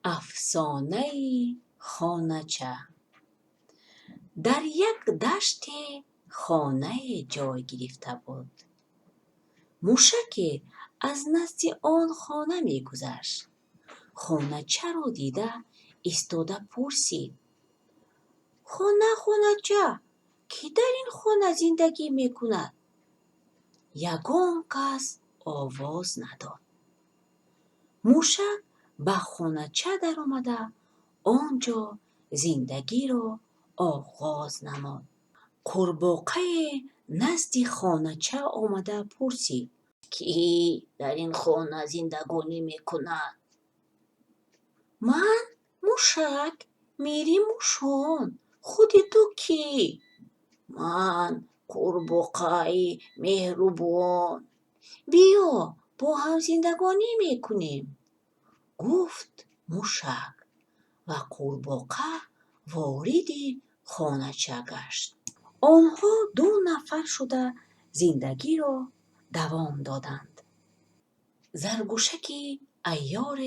افسانه خانچه. در یک دشت خانه جای گرفته بود. موشک از نزد آن خانه میگذشت. خانچه را دیده ایستاده پرسید: خانچه، کی در این خانه زندگی میکند؟ یگان کس آواز نداد. موشک به خانچه در آمده آنجا زندگی را آغاز نمود. قورباغه نزد خانچه آمده پرسید: کی در این خانه زندگانی میکند؟ من موشک میری موشون. خودی تو کی؟ من قورباغه مهربان. بیا با هم زندگانی میکنیم، گفت موشک و قورباغه وارد خانچه گشت. آنها 2 نفر شده زندگی را دوام دادند. زرگوشکی عیار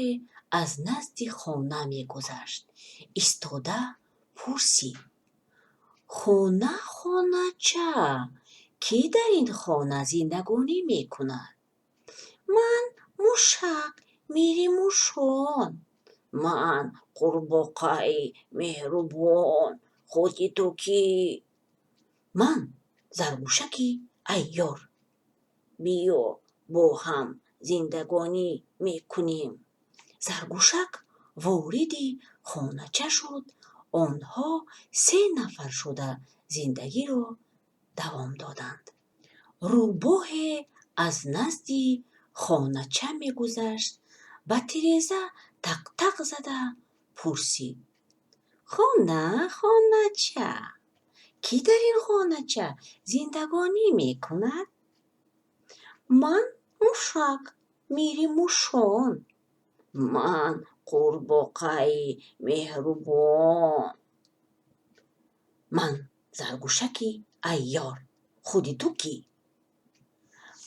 از نزد خانه میگذشت. ایستاده پرسید: خانچه، کی در این خانه زندگانی میکند؟ من موشک میری موشون. من قورباغه مهربان. خودی تو کی؟ من زرگوشکی عیار. بیا با هم زندگانی میکنیم. زرگوشک وارد خانچه شد. آنها 3 نفر شده زندگی را دوام دادند. روباه از نزد خانچه میگذشت. با تیریزه تق تق زده پرسید: خانچه، کی در این خانچه زندگانی میکند؟ من موشک میری موشون. من قورباغه مهربان. من زرگوشکی عیار. خودی تو کی؟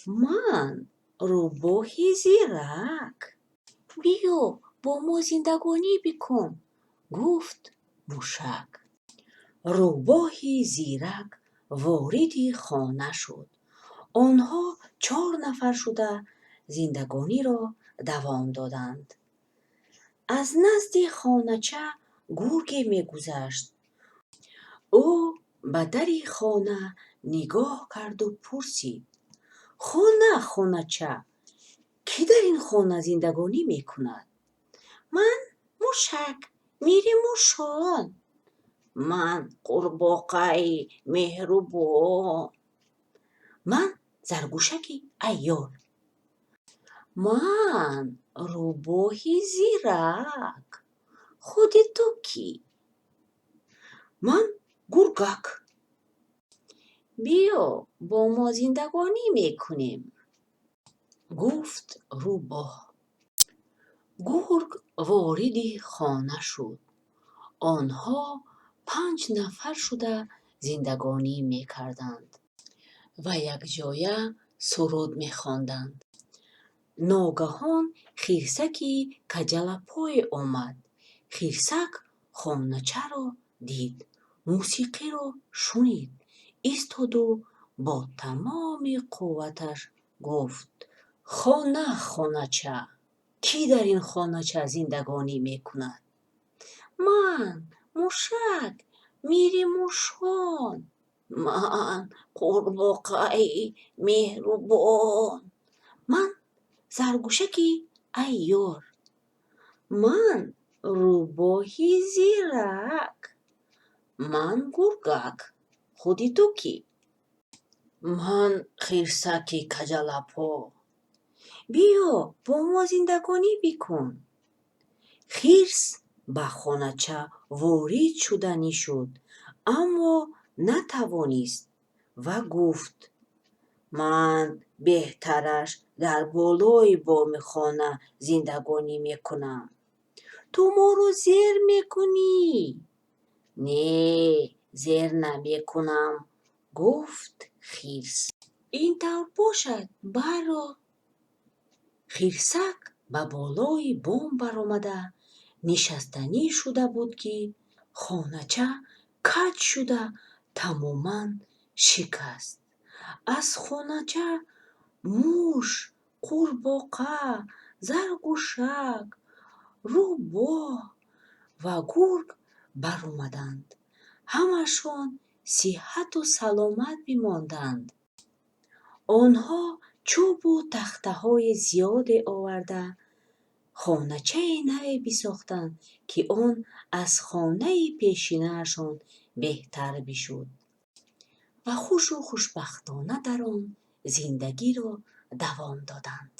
من روباهی زیرک. بیا با ما زندگانی بکن، گفت موشک. روباه زیرک وارد خانه شد. آنها 4 نفر شده زندگانی را دوام دادند. از نزد خانچه گرگی میگذشت. او به در خانه نگاه کرد و پرسید: خانچه، کی در این خانه زندگانی میکند؟ من موشک میری موشون. من قورباغه مهربان. من زرگوشکی عیار. من روباهی زیرک. خودی تو کی؟ من گرگک. بیا با ما زندگانی میکنیم، گفت روباه. گرگ وارد خانه شد. آنها 5 نفر شده زندگانی میکردند و یک جایه سرود میخواندند. ناگهان خرسکی کجلپای آمد. خرسک خانچه را دید، موسیقی را شنید، ایستاد و با تمام قوتش گفت: خانچه، کی در این خانچه زندگانی میکند؟ من موشک میری موشون. من قورباغه مهربان. من زرگوشکی عیار. من روباهی زیرک. من گرگک. خودی تو کی؟ من خرسک کجلپا. بیا با ما زندگانی بکن. خرس به خانچه وارد شدنی شد، اما نتوانست و گفت: من بهترش در بالای بام خانه زندگانی میکنم. تو ما رو زیر میکنی. نه، زیر نمیکنم، گفت خرس. این طور باشد برو. خرسک به بالای بام برآمده нишастанӣ шуда буд, ки хонача каҷ шуда тамоман шикаст. Аз хонача муш, қурбоқа, заргушак, рӯбоҳ ва гург баромаданд. Ҳамашон сиҳату саломат бимонданд. онҳо чӯбу тахтаҳои зиёде оварда хоначаи наве бисохтанд, ки он аз хонаи пешинаашон беҳтар бишуд, ва хушу хушбахтона дар он зиндагиро давом доданд.